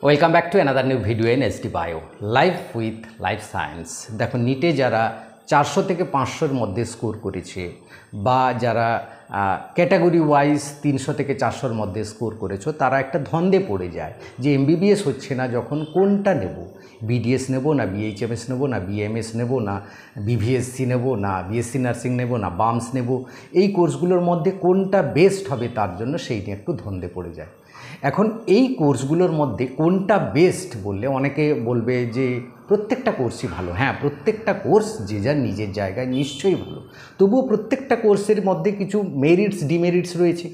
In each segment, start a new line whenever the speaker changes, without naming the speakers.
Welcome back to another new video in SD bio life with life science. দেখো, নিটে যারা 400 থেকে 500-র মধ্যে score করেছে বা যারা ক্যাটাগরি ওয়াইজ 300 থেকে 400-র মধ্যে স্কোর করেছো, তারা একটা ধন্দে পড়ে যায় যে এমবিবিএস হচ্ছে না যখন কোনটা নেব, বিডিএস নেব না বিএইচএমএস নেব না বিএমএস নেব না বিভিএসসি নেব না বিএসসি নার্সিং নেব না বামস নেব, এই কোর্সগুলোর মধ্যে কোনটা বেস্ট হবে তার জন্য সেই নিয়ে একটু ধন্দে পড়ে যায়। এখন এই কোর্সগুলোর মধ্যে কোনটা বেস্ট বললে অনেকে বলবে যে প্রত্যেকটা কোর্সই ভালো। হ্যাঁ, প্রত্যেকটা কোর্স যে যার নিজের জায়গায় নিশ্চয়ই ভালো, তবুও প্রত্যেকটা কোর্সের মধ্যে কিছু মেরিটস ডিমেরিটস রয়েছে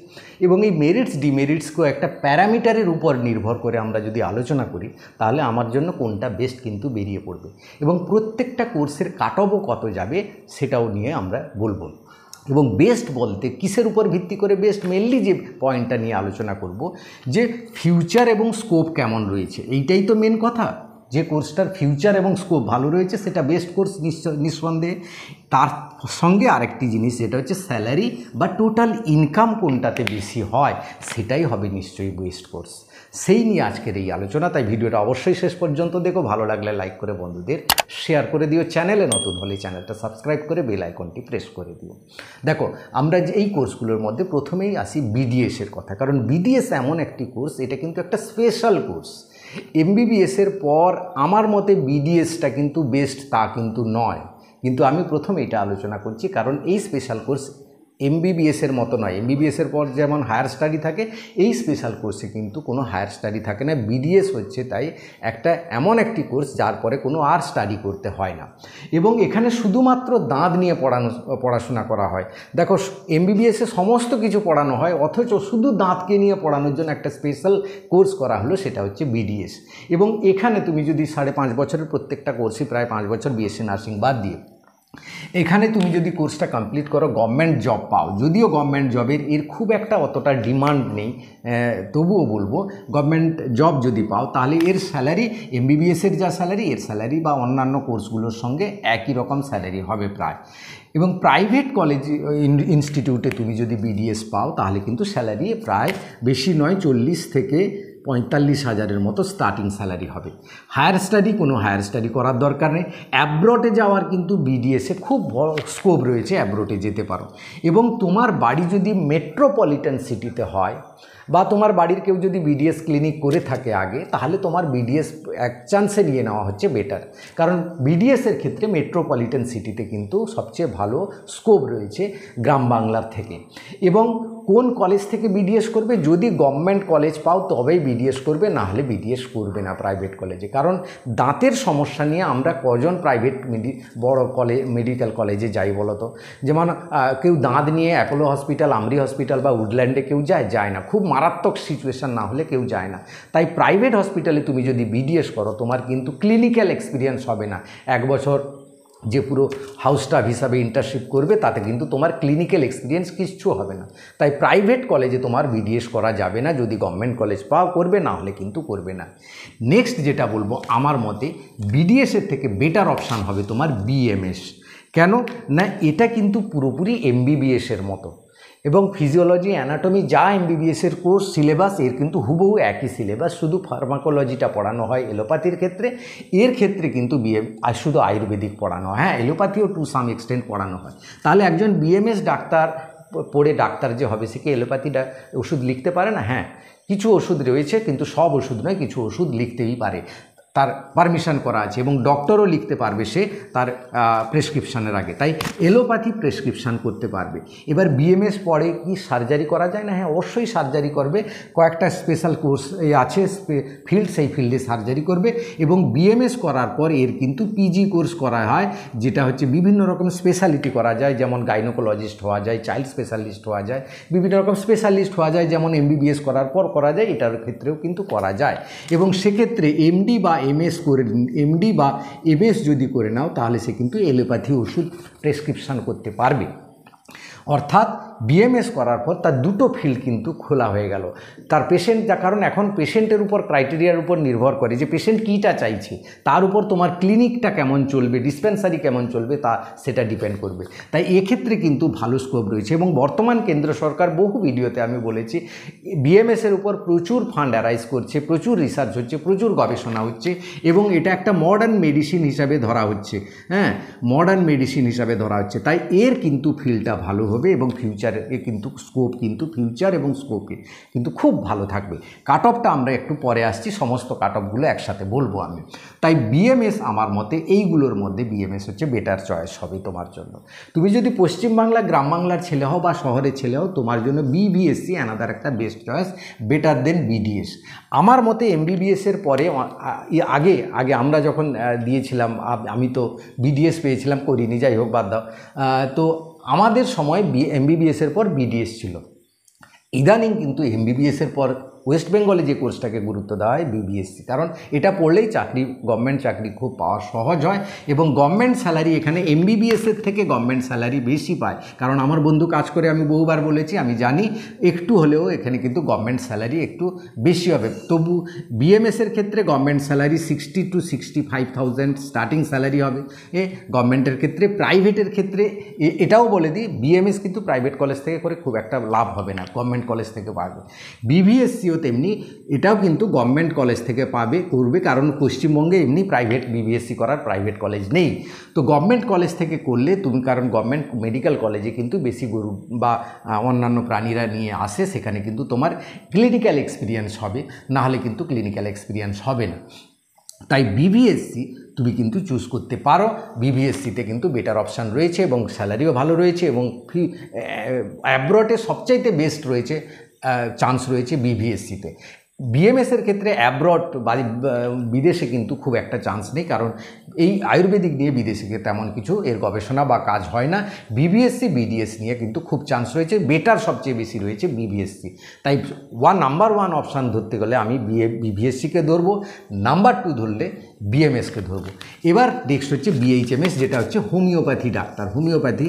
এবং এই মেরিটস ডিমেরিটসকেও একটা প্যারামিটারের উপর নির্ভর করে আমরা যদি আলোচনা করি তাহলে আমার জন্য কোনটা বেস্ট কিন্তু বেরিয়ে পড়বে এবং প্রত্যেকটা কোর্সের কাট অফও কত যাবে সেটাও নিয়ে আমরা বলবো। এবং বেস্ট বলতে কিসের উপর ভিত্তি করে বেস্ট, মেনলি যে পয়েন্টটা নিয়ে আলোচনা করব যে ফিউচার এবং স্কোপ কেমন রয়েছে, এইটাই তো মেন কথা। যে কোর্সটার ফিউচার এবং স্কোপ ভালো রয়েছে সেটা বেস্ট কোর্স নিঃসন্দেহে। তার সঙ্গে আরেকটি জিনিস, যেটা হচ্ছে স্যালারি বা টোটাল ইনকাম কোনটাতে বেশি হয় সেটাই হবে নিশ্চয়ই বেস্ট কোর্স। সেই নিয়ে আজকের এই আলোচনা, তাই ভিডিওটা অবশ্যই শেষ পর্যন্ত দেখো। ভালো লাগলে লাইক করে বন্ধুদের শেয়ার করে দিও, চ্যানেলে নতুন হলে চ্যানেলটা সাবস্ক্রাইব করে বেল আইকনটি প্রেস করে দিও। দেখো, আমরা যে এই কোর্সগুলোর মধ্যে প্রথমেই আসি বিডিএসের কথা, কারণ বিডিএস এমন একটি কোর্স, এটা কিন্তু একটা স্পেশাল কোর্স। এমবিবিএসের পর আমার মতে বিডিএসটা কিন্তু বেস্ট তা কিন্তু নয়, কিন্তু আমি প্রথমে এটা আলোচনা করছি কারণ এই স্পেশাল কোর্স এমবিবিএসের মতো নয়। এমবিবিএসের পর যেমন হায়ার স্টাডি থাকে, এই স্পেশাল কোর্সে কিন্তু কোনো হায়ার স্টাডি থাকে না। বিডিএস হচ্ছে তাই একটা এমন একটি কোর্স যার পরে কোনো আর স্টাডি করতে হয় না এবং এখানে শুধুমাত্র দাঁত নিয়ে পড়াশোনা করা হয়। দেখো, এমবিবিএসে সমস্ত কিছু পড়ানো হয়, অথচ শুধু দাঁতকে নিয়ে পড়ানোর জন্য একটা স্পেশাল কোর্স করা হলো, সেটা হচ্ছে বিডিএস। এবং এখানে তুমি যদি 5.5 বছরের প্রত্যেকটা কোর্সই প্রায় 5 বছর বিএসসি নার্সিং বাদ দিয়ে এখানে তুমি যদি কোর্সটা কমপ্লিট করো, গভর্নমেন্ট জব পাও। যদিও গভর্নমেন্ট জবের এর খুব একটা অতটা ডিমান্ড নেই, তবুও বলবো গভর্নমেন্ট জব যদি পাও তাহলে এর স্যালারি এমবিবিএসের যা স্যালারি, এর স্যালারি বা অন্যান্য কোর্সগুলোর সঙ্গে একই রকম স্যালারি হবে প্রায়। এবং প্রাইভেট কলেজ ইনস্টিটিউটে তুমি যদি বিডিএস পাও তাহলে কিন্তু স্যালারি প্রায় বেশি নয়, 40 থেকে 45,000-এর মতো স্টার্টিং স্যালারি হবে। হায়ার স্টাডি, কোনো হায়ার স্টাডি করার দরকার নেই। অ্যাব্রোডে যাওয়ার কিন্তু বিডিএসে খুব বড় স্কোপ রয়েছে, অ্যাব্রোডে যেতে পারো। এবং তোমার বাড়ি যদি মেট্রোপলিটন সিটিতে হয় বা তোমার বাড়ির কেউ যদি বিডিএস ক্লিনিক করে থাকে আগে, তাহলে তোমার বিডিএস এক চান্সে নিয়ে নেওয়া হচ্ছে বেটার, কারণ বিডিএসের ক্ষেত্রে মেট্রোপলিটন সিটিতে কিন্তু সবচেয়ে ভালো স্কোপ রয়েছে গ্রাম বাংলার থেকে। এবং কোন কলেজ থেকে বিডিএস করবে, যদি গভর্নমেন্ট কলেজ পাও তবেই বিডিএস করবে, না হলে বিডিএস করবে না প্রাইভেট কলেজে। কারণ দাঁতের সমস্যা নিয়ে আমরা কজন প্রাইভেট বড় মেডিকেল কলেজে যাই বলো তো? যেমন কেউ দাঁত নিয়ে অ্যাপোলো হসপিটাল, আমরি হসপিটাল বা উডল্যান্ডে কেউ যায় না, খুব মারাত্মক সিচুয়েশান না হলে কেউ যায় না। তাই প্রাইভেট হসপিটালে তুমি যদি বিডিএস করো, তোমার কিন্তু ক্লিনিক্যাল এক্সপিরিয়েন্স হবে না। 1 বছর যে পুরো হাউস স্টাফ হিসাবে ইন্টার্নশিপ করবে, তাতে কিন্তু তোমার ক্লিনিক্যাল এক্সপিরিয়েন্স কিচ্ছু হবে না। তাই প্রাইভেট কলেজে তোমার বিডিএস করা যাবে না, যদি গভর্নমেন্ট কলেজ পাও করবে, না হলে কিন্তু করবে না। নেক্সট যেটা বলবো, আমার মতে বিডিএসের থেকে বেটার অপশান হবে তোমার বিএমএস। কেন না, এটা কিন্তু পুরোপুরি এমবিবিএসের মতো এবং ফিজিওলজি অ্যানাটমি যা এমবিবিএসের কোর্স সিলেবাস, এর কিন্তু হুবহু একই সিলেবাস, শুধু ফার্মাকোলজিটা পড়ানো হয় এলোপ্যাথির ক্ষেত্রে। এর ক্ষেত্রে কিন্তু শুধু আয়ুর্বেদিক পড়ানো হয়। হ্যাঁ, এলোপ্যাথিও টু সাম এক্সটেন্ট পড়ানো হয়। তাহলে একজন বিএমএস ডাক্তার পড়ে ডাক্তার যে হবে, সে কি এলোপ্যাথিটা ওষুধ লিখতে পারে না? হ্যাঁ, কিছু ওষুধ রয়েছে, কিন্তু সব ওষুধ নয়, কিছু ওষুধ লিখতেই পারে, তার পারমিশন করা আছে এবং ডক্টরও লিখতে পারবে সে তার প্রেসক্রিপশানের আগে। তাই এলোপ্যাথি প্রেসক্রিপশান করতে পারবে। এবার বিএমএস পরে কি সার্জারি করা যায় না? হ্যাঁ, অবশ্যই সার্জারি করবে। কয়েকটা স্পেশাল কোর্স আছে ফিল্ড, সেই ফিল্ডে সার্জারি করবে। এবং বিএমএস করার পর এর কিন্তু পিজি কোর্স করা হয়, যেটা হচ্ছে বিভিন্ন রকম স্পেশালিটি করা যায়, যেমন গাইনোকোলজিস্ট হওয়া যায়, চাইল্ড স্পেশালিস্ট হওয়া যায়, বিভিন্ন রকম স্পেশালিস্ট হওয়া যায়, যেমন এমবিবিএস করার পর করা যায়, এটার ক্ষেত্রেও কিন্তু করা যায়। এবং সেক্ষেত্রে এমডি বা এমএস যদি করে নাও, তাহলে সে কিন্তু এলোপ্যাথি ওষুধ প্রেসক্রিপশান করতে পারবে। অর্থাৎ বিএমএস করার পর তার দুটো ফিল্ড কিন্তু খোলা হয়ে গেল। তার পেশেন্ট, যা কারণ এখন পেশেন্টের উপর ক্রাইটেরিয়ার উপর নির্ভর করে যে পেশেন্ট কীটা চাইছে, তার উপর তোমার ক্লিনিকটা কেমন চলবে, ডিসপেন্সারি কেমন চলবে, সেটা ডিপেন্ড করবে। তাই এক্ষেত্রে কিন্তু ভালো স্কোপ রয়েছে। এবং বর্তমান কেন্দ্র সরকার বহু ভিডিওতে আমি বলেছি বিএমএসের উপর প্রচুর ফান্ড অ্যারাইজ করছে, প্রচুর রিসার্চ হচ্ছে, প্রচুর গবেষণা হচ্ছে এবং এটা একটা মডার্ন মেডিসিন হিসাবে ধরা হচ্ছে। মডার্ন মেডিসিন হিসাবে ধরা হচ্ছে। তাই এর কিন্তু ফিল্ডটা ভালো হবে এবং ফিউচারে কিন্তু স্কোপ কিন্তু ফিউচার এবং স্কোপে কিন্তু খুব ভালো থাকবে। কাট অফটা আমরা একটু পরে আসছি, সমস্ত কাট অফগুলো একসাথে বলবো আমি। তাই বিএমএস আমার মতে এইগুলোর মধ্যে বিএমএস হচ্ছে বেটার চয়েস হবে তোমার জন্য। তুমি যদি পশ্চিমবাংলা গ্রাম বাংলার ছেলে হও বা শহরের ছেলে হও, তোমার জন্য বিবিএসসি অ্যানাদার একটা বেস্ট চয়েস, বেটার দেন বিডিএস। আমার মতে এমবিবিএসের পরে আগে আমরা যখন দিয়েছিলাম, আমি তো বিডিএস পেয়েছিলাম, করিনি, যাই হোক বাদ দাও। তো আমাদের সময় এমবিবিএসের পর বিডিএস ছিল। ইদানিং কিন্তু এমবিবিএসের পর ওয়েস্ট বেঙ্গলে যে কোর্সটাকে গুরুত্ব দেওয়া হয় বিবিএসসি, কারণ এটা পড়লেই গভর্নমেন্ট চাকরি খুব পাওয়া সহজ হয় এবং গভর্নমেন্ট স্যালারি এখানে এমবিবিএসের থেকে গভর্নমেন্ট স্যালারি বেশি পায়। কারণ আমার বন্ধু কাজ করে, আমি বহুবার বলেছি, আমি জানি একটু হলেও এখানে কিন্তু গভর্নমেন্ট স্যালারি একটু বেশি হবে। তবু বিএমএসের ক্ষেত্রে government salary 60 to 65,000 starting salary হবে গভর্নমেন্টের ক্ষেত্রে। প্রাইভেটের ক্ষেত্রে এটাও বলে দিই, বিএমএস কিন্তু প্রাইভেট কলেজ থেকে করে খুব একটা লাভ হবে না, গভর্নমেন্ট কলেজ থেকে পাবে। বিবিএসসি তেমনি এটাও কিন্তু গভর্নমেন্ট কলেজ থেকে করবে, কারণ পশ্চিমবঙ্গে এমনি প্রাইভেট বিবিএসসি করার প্রাইভেট কলেজ নেই। তো গভর্নমেন্ট কলেজ থেকে করলে তুমি, কারণ গভর্নমেন্ট মেডিকেল কলেজে কিন্তু বেশি গরু বা অন্যান্য প্রাণীরা নিয়ে আসে, সেখানে কিন্তু তোমার ক্লিনিক্যাল এক্সপিরিয়েন্স হবে, না হলে কিন্তু ক্লিনিক্যাল এক্সপিরিয়েন্স হবে না। তাই বিবিএসসি তুমি কিন্তু চুজ করতে পারো। বিবিএসসিতে কিন্তু বেটার অপশান রয়েছে এবং স্যালারিও ভালো রয়েছে এবং অ্যাব্রডে সবচাইতে বেস্ট রয়েছে, চান্স রয়েছে বিবিএসসিতে। বিএমএসের ক্ষেত্রে অ্যাব্রড বা বিদেশে কিন্তু খুব একটা চান্স নেই, কারণ এই আয়ুর্বেদিক নিয়ে বিদেশে তেমন কিছু এর গবেষণা বা কাজ হয় না। বিবিএসসি বিডিএস নিয়ে কিন্তু খুব চান্স রয়েছে, বেটার সবচেয়ে বেশি রয়েছে বিবিএসসি। তাই নাম্বার ওয়ান অপশান ধরতে গেলে আমি বিবিএসসিকে ধরবো, নাম্বার 2 ধরলে বিএমএসকে ধরবো। এবার নেক্সট হচ্ছে বিএইচএমএস, যেটা হচ্ছে হোমিওপ্যাথি ডাক্তার, হোমিওপ্যাথি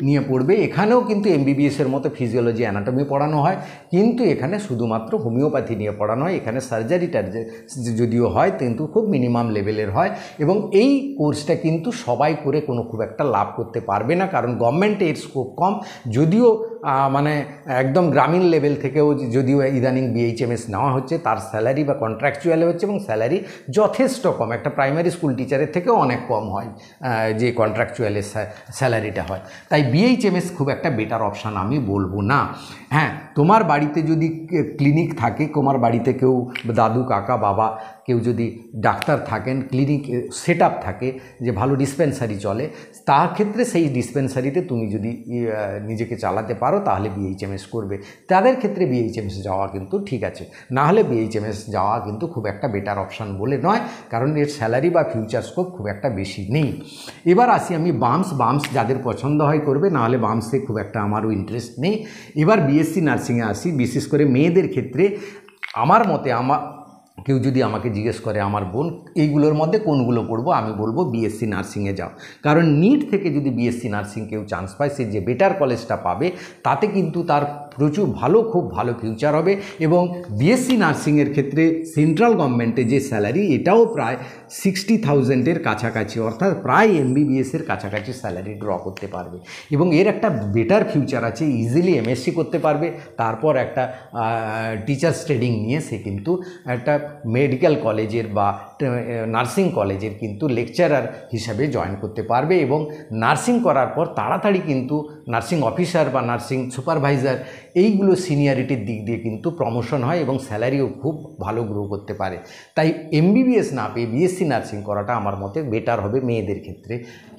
নিয়ে পড়বে। এখানেও কিন্তু এমবিবিএসের মতো ফিজিওলজি অ্যানাটমি পড়ানো হয়, কিন্তু এখানে শুধুমাত্র হোমিওপ্যাথি নিয়ে পড়ানো হয়। এখানে সার্জারিটা যদিও হয় কিন্তু খুব মিনিমাম লেভেলের হয় এবং এই কোর্সটা কিন্তু সবাই করে কোনো খুব একটা লাভ করতে পারবে না, কারণ গভর্নমেন্টে এর স্কোপ কম। যদিও মানে একদম গ্রামীণ লেভেল থেকেও যদিও ইদানিং বিএইচএমএস নেওয়া হচ্ছে, তার স্যালারি বা কন্ট্রাকচুয়ালে হচ্ছে এবং স্যালারি যথেষ্ট কম, একটা প্রাইমারি স্কুল টিচারের থেকেও অনেক কম হয় যে কন্ট্রাকচুয়ালে স্যালারিটা হয়। তাই বিএইচএমএস খুব একটা বেটার অপশান আমি বলবো না। হ্যাঁ, তোমার বাড়িতে যদি ক্লিনিক থাকে, তোমার বাড়িতে কেউ দাদু কাকা বাবা কেউ যদি ডাক্তার থাকেন, ক্লিনিক সেট আপ থাকে যে ভালো ডিসপেন্সারি চলে, তার ক্ষেত্রে সেই ডিসপেন্সারিতে তুমি যদি নিজেকে চালাতে পারো তাহলে বিএইচএমএস করবে। তাদের ক্ষেত্রে বিএইচএমএস যাওয়া কিন্তু ঠিক আছে, না হলে বিএইচএমএস যাওয়া কিন্তু খুব একটা বেটার অপশান বলে নয়, কারণ এর স্যালারি বা ফিউচার স্কোপ খুব একটা বেশি নেই। এবার আসি আমি বামস যাদের পছন্দ হয় করবে, না হলে বামসে খুব একটা আমারও ইন্টারেস্ট নেই। এবার বিএসসি নার্সিংয়ে আসি। বিশেষ করে মেয়েদের ক্ষেত্রে আমার মতে, কেউ যদি আমাকে জিজ্ঞেস করে আমার বোন এইগুলোর মধ্যে কোনগুলো পড়বো, আমি বলবো বিএসসি নার্সিংয়ে যাও। কারণ নিট থেকে যদি বিএসসি নার্সিং কেউ চান্স পায়, সে যে বেটার কলেজটা পাবে তাতে কিন্তু তার প্রচুর খুব ভালো ফিউচার হবে। এবং বিএসসি নার্সিংয়ের ক্ষেত্রে সেন্ট্রাল গভর্নমেন্টের যে স্যালারি, এটাও প্রায় 60,000-এর কাছাকাছি, অর্থাৎ প্রায় এমবিবিএসের কাছাকাছি স্যালারি ড্র করতে পারবে এবং এর একটা বেটার ফিউচার আছে। ইজিলি এমএসসি করতে পারবে, তারপর একটা টিচার্স ট্রেনিং নিয়ে সে কিন্তু একটা মেডিকেল কলেজের বা নার্সিং কলেজের কিন্তু লেকচারার হিসাবে জয়েন করতে পারবে এবং নার্সিং করার পর তাড়াতাড়ি কিন্তু নার্সিং অফিসার বা নার্সিং সুপারভাইজার এইগুলো সিনিয়রিটির দিক দিয়ে কিন্তু প্রমোশন হয় এবং স্যালারিও খুব ভালো গ্রো করতে পারে। তাই এমবিবিএস না পেয়ে বিএসসি নার্সিং করাটা আমার মতে বেটার হবে মেয়েদের ক্ষেত্রে।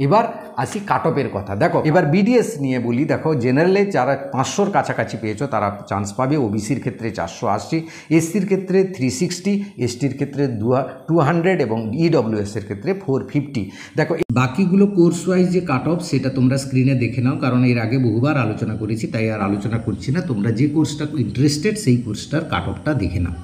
এবার আসি কাট অফের কথা। দেখো, এবার বিডিএস নিয়ে বলি। দেখো, জেনারেলে যারা 500-র কাছাকাছি পেয়েছো তারা চান্স পাবে। ওবিসির ক্ষেত্রে 480, এসসির ক্ষেত্রে 360, এসটির ক্ষেত্রে 200 এবং ইডব্লিউএসের ক্ষেত্রে 450। দেখো, বাকিগুলো কোর্স ওয়াইজ যে কাট অফ সেটা তোমরা স্ক্রিনে দেখে নাও, কারণ এর আগে বহুবার আলোচনা করেছি, তাই আর আলোচনা করছি না। তোমরা যে কোর্সটা ইন্টারেস্টেড সেই কোর্সটার কাট অফটা দেখে নাও।